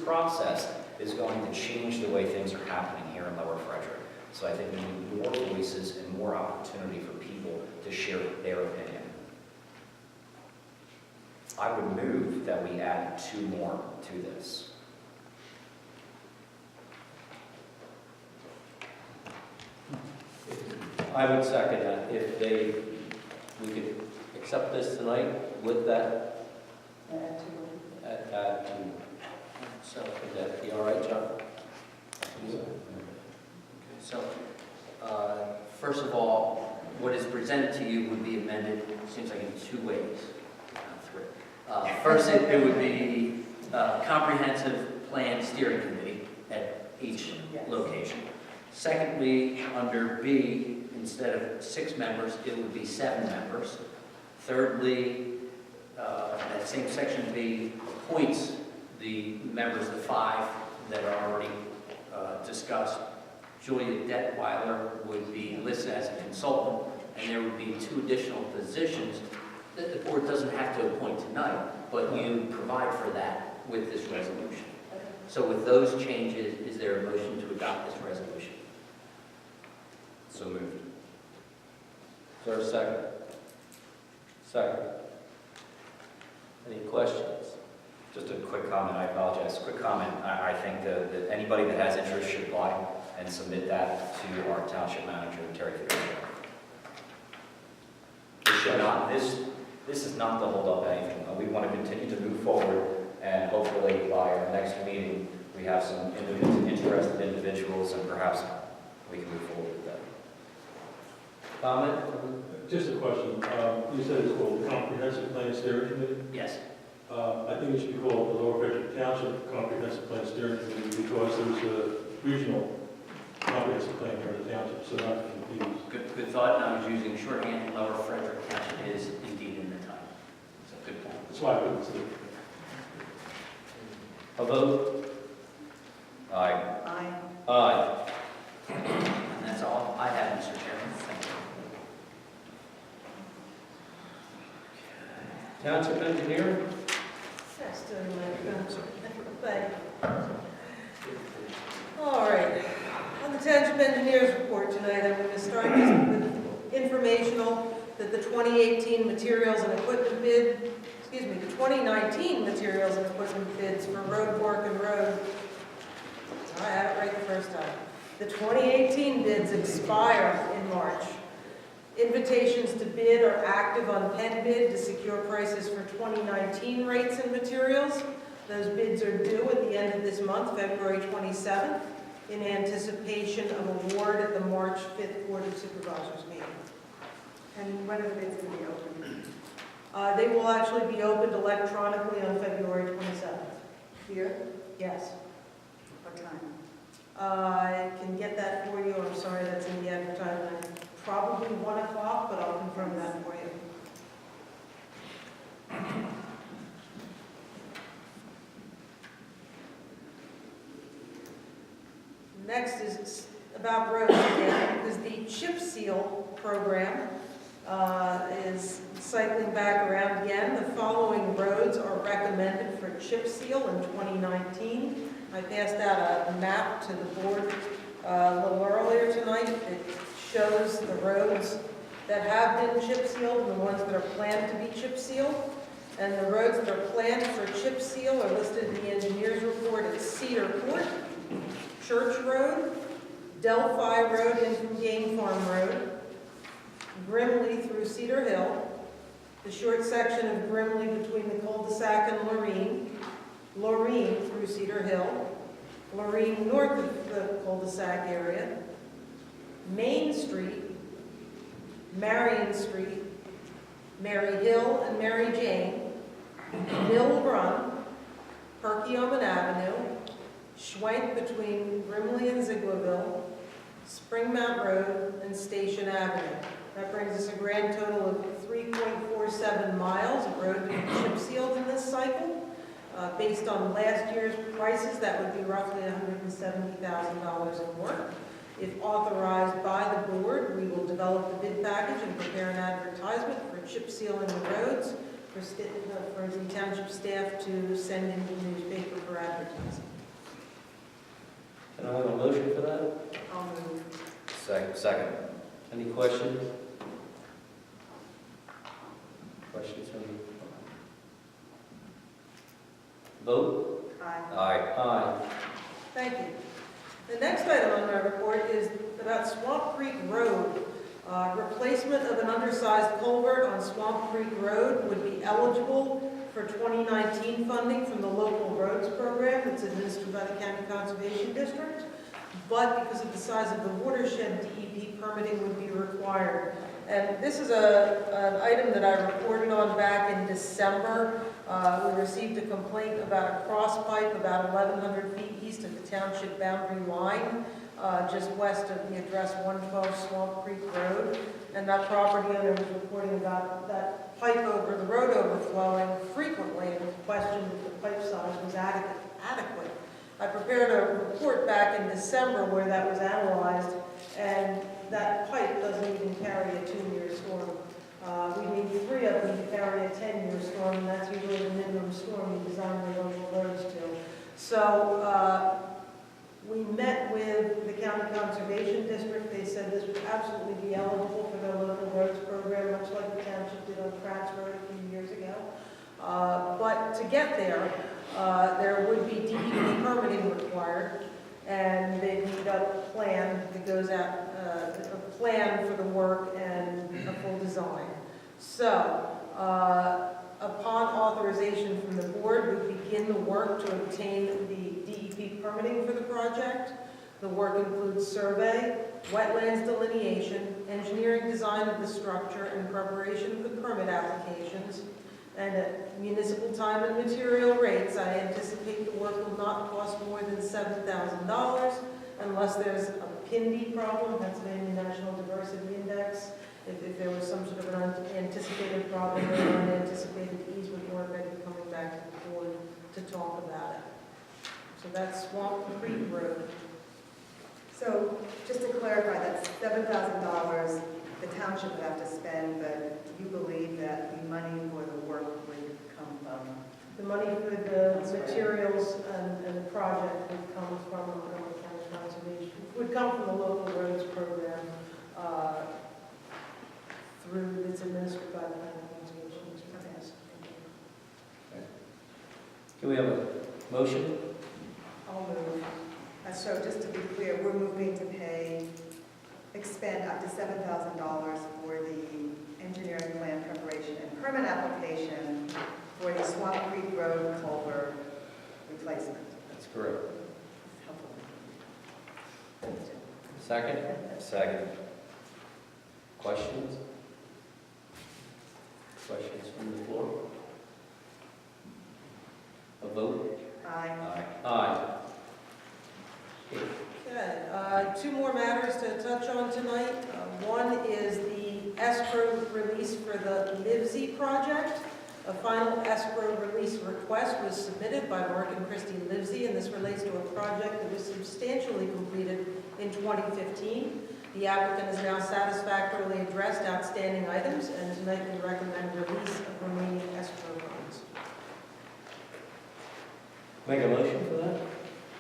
process is going to change the way things are happening here in Lower Frederick. So I think we need more voices and more opportunity for people to share their opinion. I would move that we add 2 more to this. I would second that. If we could accept this tonight with that. So would that be all right, John? Okay, so, first of all, what is presented to you would be amended, seems like in 2 ways, not 3. First, it would be comprehensive plan steering committee at each location. Secondly, under B, instead of 6 members, it would be 7 members. Thirdly, that same section B appoints the members, the 5 that are already discussed. Julia Detweiler would be listed as a consultant, and there would be 2 additional positions that the board doesn't have to appoint tonight, but you provide for that with this resolution. So with those changes, is there a motion to adopt this resolution? So moved. Is there a second? Second. Any questions? Just a quick comment, I apologize, quick comment. I think that anybody that has interest should apply and submit that to our township manager, Terry Frederick. This is not to hold up anything. We want to continue to move forward, and hopefully by our next meeting, we have some interested individuals, and perhaps we can move forward with that. Comment? Just a question. You said it's called the Comprehensive Plan Steering Committee. Yes. I think it should be called the Lower Frederick Township Comprehensive Plan Steering Committee because there's a regional comprehensive plan here in the township, so not to confuse. Good thought, and I was using shorthand. Lower Frederick Township is indeed in the title. It's a good point. That's why I couldn't see it. A vote? Aye. Aye. Aye. And that's all I have, Mr. Chairman. Thank you. Township engineer? Yes, all right. On the Township Engineers report tonight, I'm going to start just with informational that the 2018 materials and equipment bid, the 2019 materials and equipment bids for road work and road. I had it right the first time. The 2018 bids expire in March. Invitations to bid are active on PennBid to secure prices for 2019 rates and materials. Those bids are due at the end of this month, February 27th, in anticipation of award at the March 5th Board of Supervisors meeting. And when are the bids going to be open? They will actually be opened electronically on February 27th. Here? Yes. What time? I can get that for you. I'm sorry, that's in the advertisement. Probably 1 o'clock, but I'll confirm that for you. Next is about roads again, because the chip seal program is cycling back around again. The following roads are recommended for chip seal in 2019. I passed out a map to the board a little earlier tonight. It shows the roads that have been chip sealed and the ones that are planned to be chip sealed. And the roads that are planned for chip seal are listed in the engineer's report at Cedar Court, Church Road, Delphi Road in from Game Farm Road, Grimley through Cedar Hill, the short section of Grimley between the cul-de-sac and Loreen through Cedar Hill, Loreen north of the cul-de-sac area, Main Street, Marion Street, Mary Hill and Mary Jane, Mill Run, Perkiomen Avenue, Schwenk between Grimley and Zieglerville, Springmount Road, and Station Avenue. That brings us a grand total of 3.47 miles of road to be chip sealed in this cycle. Based on last year's prices, that would be roughly $170,000 in work. If authorized by the board, we will develop the bid package and prepare an advertisement for chip sealing the roads for the township staff to send into the newspaper for advertising. motion for that? I'll move. Second. Any questions? Questions from the vote? Aye. Aye. Aye. Thank you. The next item on my report is about Swamp Creek Road. Replacement of an undersized culvert on Swamp Creek Road would be eligible for 2019 funding from the local roads program that's administered by the County Conservation District. But because of the size of the watershed, DEP permitting would be required. And this is an item that I reported on back in December. We received a complaint about a cross pipe about 1,100 feet east of the township boundary line, just west of the address 112 Swamp Creek Road. And that property owner was reporting about that pipe over the road overflowing frequently and questioned if the pipe size was adequate. I prepared a report back in December where that was analyzed, and that pipe doesn't even carry a 2-year storm. We need 3 of them to carry a 10-year storm, and that's usually the minimum storm we design the local roads to. So we met with the County Conservation District. They said this would absolutely be eligible for their local roads program, much like the township did on Pratt's Road a few years ago. But to get there would be DEP permitting required, and they need a plan that goes out, a plan for the work and a full design. So, upon authorization from the board, we begin the work to obtain the DEP permitting for the project. The work includes survey, wetlands delineation, engineering design of the structure, and preparation of the permit applications. And at municipal time and material rates, I anticipate the work will not cost more than $7,000 unless there's a PIND problem, Pennsylvania National Diversity Index. If there was some sort of an unanticipated problem or unanticipated easement work, I'd be coming back to the board to talk about it. So that's Swamp Creek Road. So just to clarify, that's $7,000 the township would have to spend, but do you believe that the money for the work would come from? The money for the materials and the project would come from the county conservation, would come from the local roads program through, it's administered by the county conservation. Can we have a motion? I'll move. So just to be clear, we're moving to expend up to $7,000 for the engineering plan preparation and permit application for the Swamp Creek Road culvert replacement. That's correct. Helpful. Second? Second. Questions? Questions from the floor? A vote? Aye. Aye. Aye. Okay, 2 more matters to touch on tonight. One is the escrow release for the Livesey project. A final escrow release request was submitted by Mark and Christy Livesey, and this relates to a project that was substantially completed in 2015. The applicant has now satisfactorily addressed outstanding items, and tonight we recommend release of remaining escrow funds. Make a motion for that?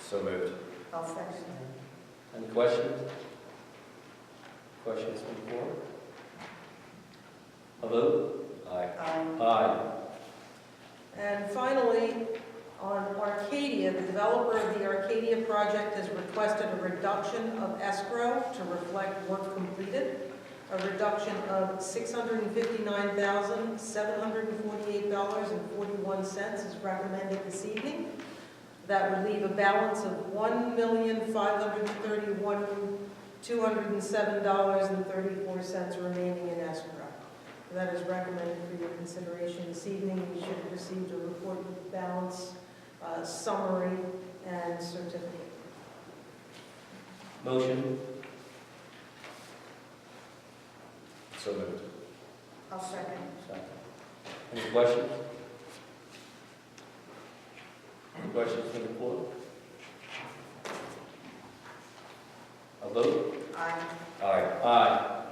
So moved. I'll second. Any questions? Questions from the floor? A vote? Aye. Aye. Aye. And finally, on Arcadia, the developer of the Arcadia project has requested a reduction of escrow to reflect work completed. A reduction of $659,748.41 is recommended this evening. That would leave a balance of $1,531,207.34 remaining in escrow. That is recommended for your consideration this evening. You should have received a report with balance, summary, and certificate. Motion? So moved. I'll second. Second. Any questions? Any questions from the floor? A vote? Aye. Aye. Aye.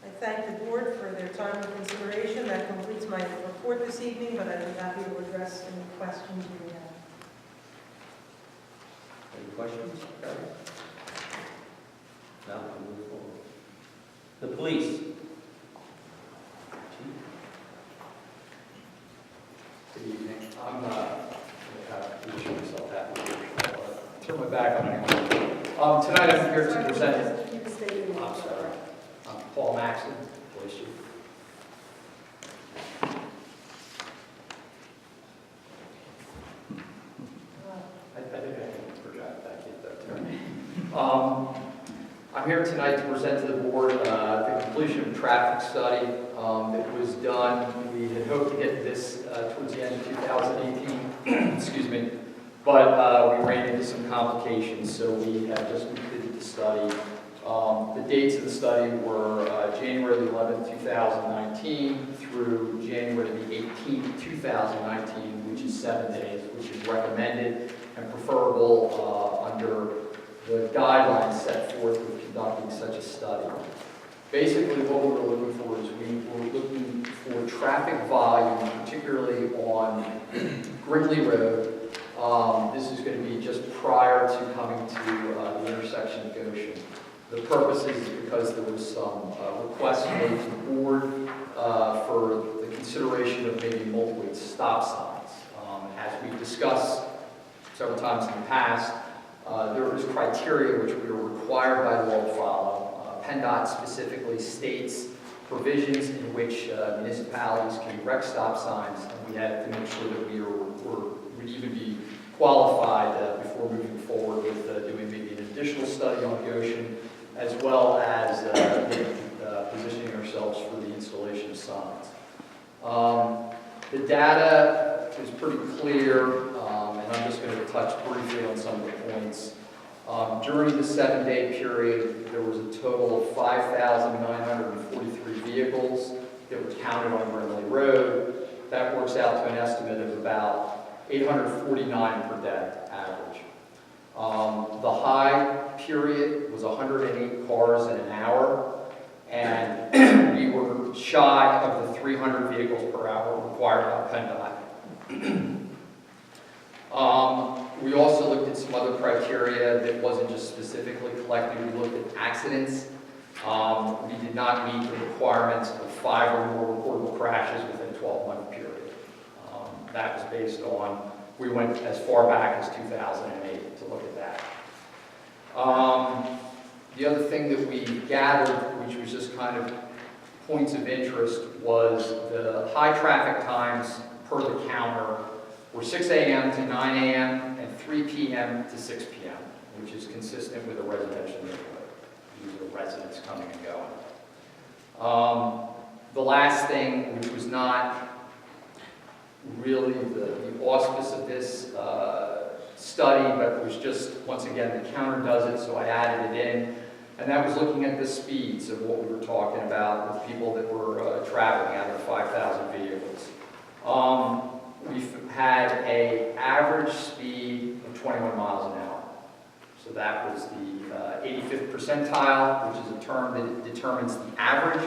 I thank the board for their time and consideration. That completes my report this evening, but I'd be happy to address any questions you have. Any questions? Okay. No, we'll move forward. The police. Good evening. I'm turn my back on anyone. Tonight I'm here to present. I'm sorry. I'm Paul Maxey, police chief. I think I can project back in there. I'm here tonight to present to the board the completion of a traffic study that was done. We had hoped to get this towards the end of 2018, excuse me, but we ran into some complications, so we have just completed the study. The dates of the study were January the 11th, 2019 through January the 18th, 2019, which is 7 days, which is recommended and preferable under the guidelines set forth with conducting such a study. Basically, what we were looking for is we were looking for traffic volume, particularly on Grimley Road. This is going to be just prior to coming to the intersection of Goshen. The purpose is because there was some requests made to the board for the consideration of maybe multiple stop signs. As we've discussed several times in the past, there was criteria which we were required by law to follow. PennDOT specifically states provisions in which municipalities can erect stop signs, and we had to make sure that we would even be qualified before moving forward with doing maybe an additional study on Goshen, as well as positioning ourselves for the installation of signs. The data is pretty clear, and I'm just going to touch briefly on some of the points. During the 7-day period, there was a total of 5,943 vehicles that were counted on Grimley Road. That works out to an estimate of about 849 per day average. The high period was 108 cars in an hour, and we were shy of the 300 vehicles per hour required by PennDOT. We also looked at some other criteria that wasn't just specifically collecting. We looked at accidents. We did not meet the requirements of 5 or more reportable crashes within a 12-month period. That was based on, we went as far back as 2008 to look at that. The other thing that we gathered, which was just kind of points of interest, was the high traffic times per the counter were 6 a.m. to 9 a.m. and 3 p.m. to 6 p.m., which is consistent with a residential neighborhood. These are residents coming and going. The last thing, which was not really the auspice of this study, but was just, once again, the counter does it, so I added it in, and that was looking at the speeds of what we were talking about with people that were traveling out of 5,000 vehicles. We've had an average speed of 21 miles an hour. So that was the 85th percentile, which is a term that determines the average.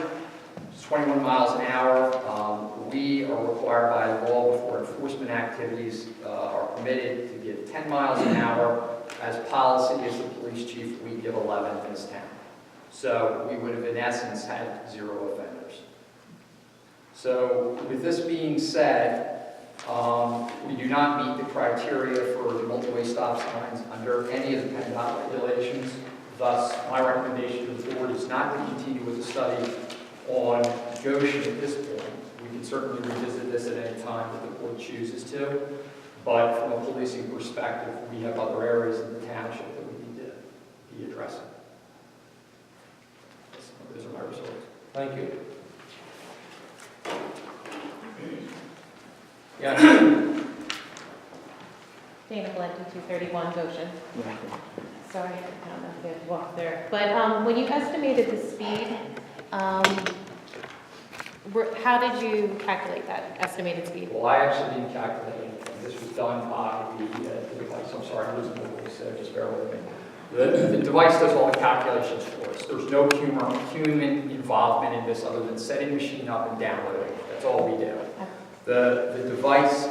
It's 21 miles an hour. We are required by law before enforcement activities are permitted to give 10 miles an hour. As policy as the police chief, we give 11 in this town. So we would have in essence had 0 offenders. So with this being said, we do not meet the criteria for multi-way stop signs under any of the PennDOT regulations. Thus, my recommendation to the board is not to continue with the study on Goshen at this point. We can certainly revisit this at any time that the board chooses to, but from a policing perspective, we have other areas in the township that we need to be addressing. Those are my results. Thank you. Yeah. Dana Valenti, 231 Goshen. Sorry, I don't know if you had to walk there. But when you estimated the speed, how did you calculate that estimated speed? Well, I actually didn't calculate anything. This was done by the device. I'm sorry, I'm losing my voice, so just bear with me. The device does all the calculations for us. There's no human involvement in this other than setting the machine up and downloading it. That's all we do. The device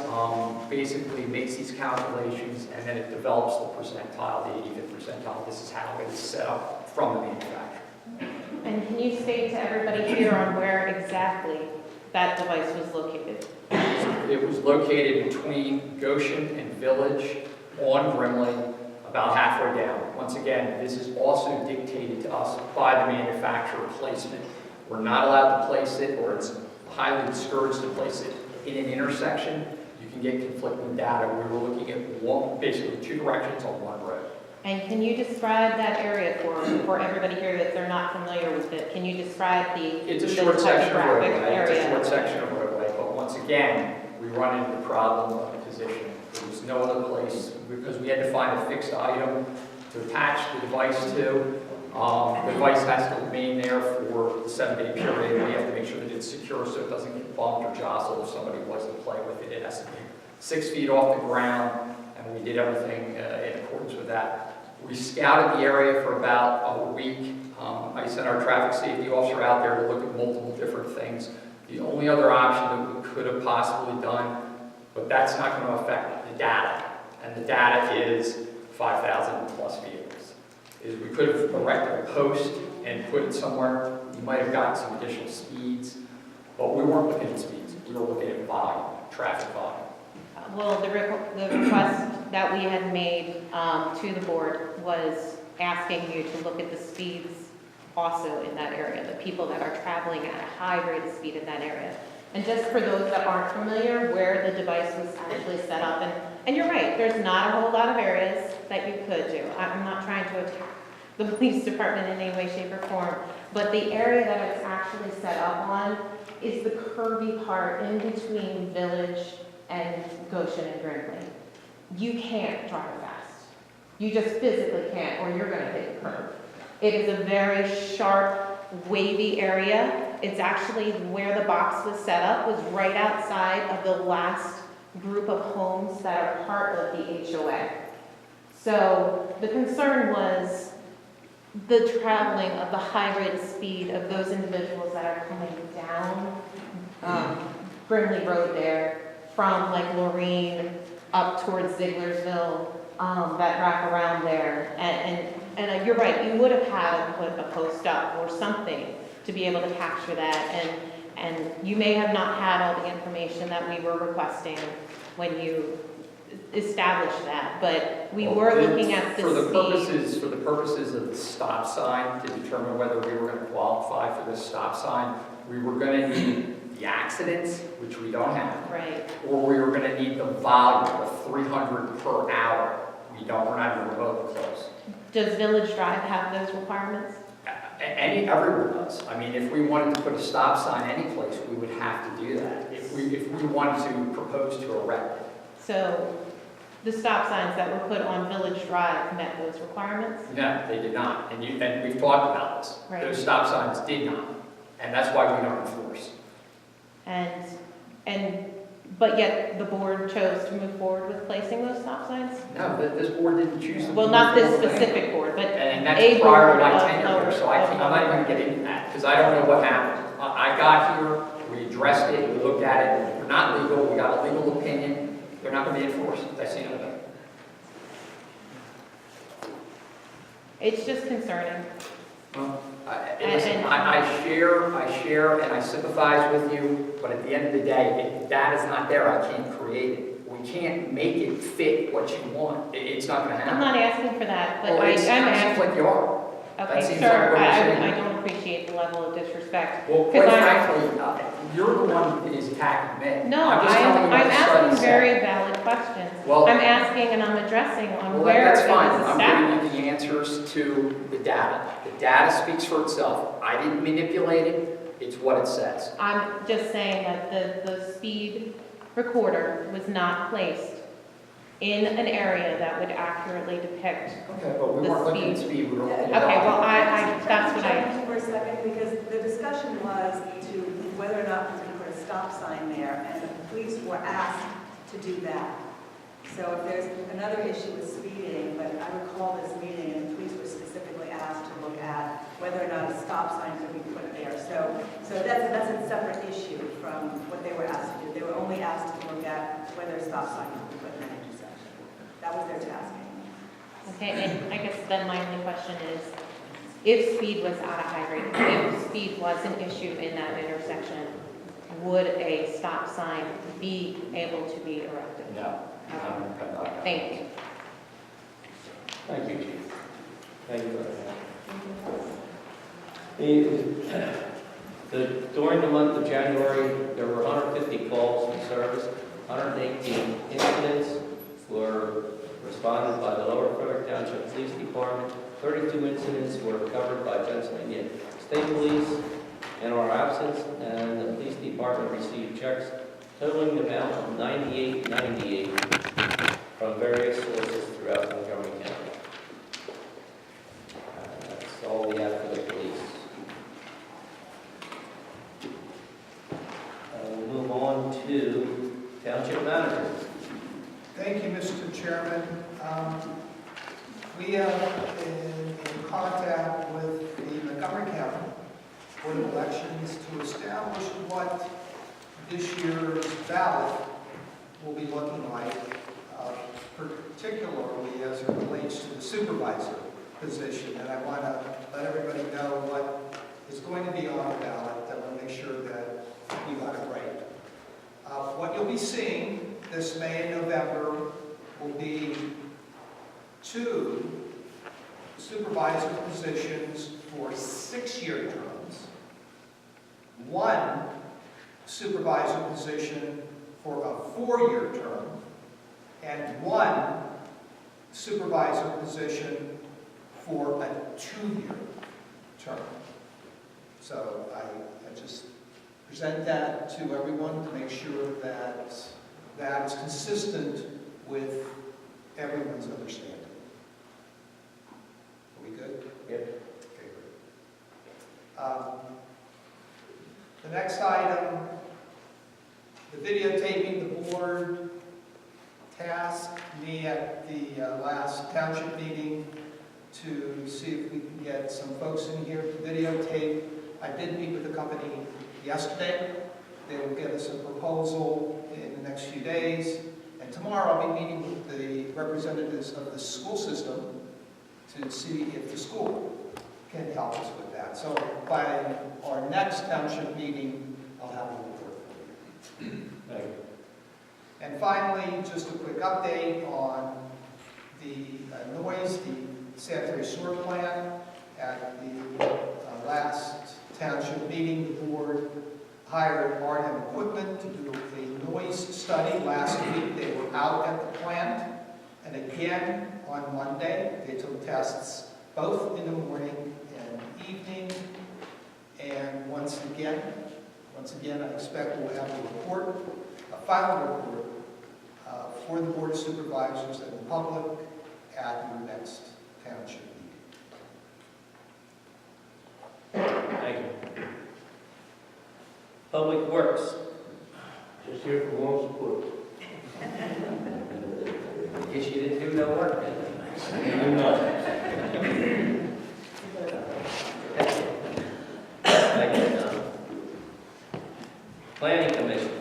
basically makes these calculations, and then it develops the percentile, the 85th percentile. This is how it is set up from the manufacturer. And can you state to everybody here on where exactly that device was located? It was located between Goshen and Village on Grimley, about halfway down. Once again, this is also dictated to us by the manufacturer placement. We're not allowed to place it, or it's highly discouraged to place it in an intersection. You can get conflicting data. We were looking at basically two directions on one road. And can you describe that area for everybody here that they're not familiar with it? Can you describe It's a the short section of topographic roadway. It's a area? short section of roadway, but once again, we run into the problem of position. There was no other place, because we had to find a fixed item to attach the device to. The device has to remain there for the 7-day period. We have to make sure that it's secure so it doesn't get bumped or jostled if somebody was to play with it. It has to be 6 feet off the ground, and we did everything in accordance with that. We scouted the area for about a week. I sent our traffic safety officer out there to look at multiple different things. The only other option that we could have possibly done, but that's not going to affect the data, and the data is 5,000 plus vehicles, is we could have erected a post and put it somewhere. You might have gotten some additional speeds, but we weren't looking at speeds. We were looking at volume, traffic volume. Well, the request that we had made to the board was asking you to look at the speeds also in that area, the people that are traveling at a high rate of speed in that area. And just for those that aren't familiar, where the device was actually set up, and you're right, there's not a whole lot of areas that you could do. I'm not trying to attack the police department in any way, shape, or form, but the area that it's actually set up on is the curvy part in between Village and Goshen and Grimley. You can't drive fast. You just physically can't, or you're gonna hit a curb. It is a very sharp, wavy area. It's actually where the box was set up, was right outside of the last group of homes that are part of the HOA. So the concern was the traveling of the high rate of speed of those individuals that are coming down Grimley Road there, from like Lorraine up towards Zieglersville, that wrap around there. And you're right, you would have had to put a post up or something to be able to capture that. And you may have not had all the information that we were requesting when you established that, but we were looking at the speed. For the purposes of the stop sign, to determine whether we were going to qualify for this stop sign, we were going to need the accidents, which we don't have. Right. Or we were going to need the volume of 300 per hour. We're not even remotely close. Does Village Drive have those requirements? Everyone does. I mean, if we wanted to put a stop sign any place, we would have to do that. If we wanted to propose to erect it. So the stop signs that were put on Village Drive met those requirements? No, they did not. And we've talked about this. Right. Those stop signs did not. And that's why we don't enforce. But yet the board chose to move forward with placing those stop signs? No, this board didn't choose to. Well, not this specific board, but And that's a prior to board my of tenure lower- here, so I'm not even gonna get into that, because I don't know what happened. I got here, we addressed it, we looked at it, we're not legal, we got a legal opinion, they're not gonna be enforced, that's the end of it. It's just concerning. Well, And- I share, and I sympathize with you, but at the end of the day, if that is not there, I can't create it. We can't make it fit what you want. It's not gonna I'm happen. not asking for that, but Well, I'm it seems asking. like you are. Okay, that seems sir, like what you're I saying. don't appreciate the level of disrespect. Well, quite 'Cause frankly, you're the one that is attacking me. No, I'm just telling you what I'm the study asking said. very valid questions. Well- I'm asking and I'm addressing on Well, where that's it fine. was I'm established. giving you the answers to the data. The data speaks for itself. I didn't manipulate it. It's what it says. I'm just saying that the speed recorder was not placed in an area that would accurately depict. Okay, but we The weren't looking at speed. speed. We were looking Okay, at. well, that's what I, For a second, because the discussion was to whether or not we could put a stop sign there, and the police were asked to do that. So if there's another issue with speeding, but I recall this meeting, and the police were specifically asked to look at whether or not a stop sign could be put there. So that's a separate issue from what they were asked to do. They were only asked to look at whether a stop sign could be put in that intersection. That was their task. okay, and I guess then my only question is, if speed was at a high rate, if speed was an issue in that intersection, would a stop sign be able to be erected? No. Thank you. Thank you, Chief. Thank you for that. During the month of January, there were 150 calls in service, 118 incidents were responded by the Lower Frederick Township Police Department, 32 incidents were covered by Pennsylvania State Police in our absence, and the police department received checks totaling the amount of $98.98 from various sources throughout Montgomery County. That's all we have for the police. We'll move on to Township Manager. Thank you, Mr. Chairman. We have been in contact with the Montgomery County Board of Elections to establish what this year's ballot will be looking like, particularly as it relates to the supervisor position. And I want to let everybody know what is going to be on the ballot. I want to make sure that we got it right. What you'll be seeing this May and November will be 2 supervisor positions for 6-year terms, 1 supervisor position for a 4-year term, and 1 supervisor position for a 2-year term. So I just present that to everyone to make sure that that's consistent with everyone's understanding. Are we good? Yep. Okay, great. The next item, the videotaping. The board tasked me at the last township meeting to see if we can get some folks in here to videotape. I did meet with the company yesterday. They will get us a proposal in the next few days. And tomorrow I'll be meeting with the representatives of the school system to see if the school can help us with that. So by our next township meeting, I'll have a report for you. Thank you. And finally, just a quick update on the noise, the sanitary sewer plan. At the last township meeting, the board hired R&M Equipment to do a noise study. Last week, they were out at the plant, and again on Monday, they took tests both in the morning and evening. And once again, I expect we'll have a report, a final report for the Board of Supervisors and the public at your next township meeting. Thank you. Public Works. Just here for moral support. Guess you didn't do no work, did you? I'm not. Thank you, Tom. Planning Commission.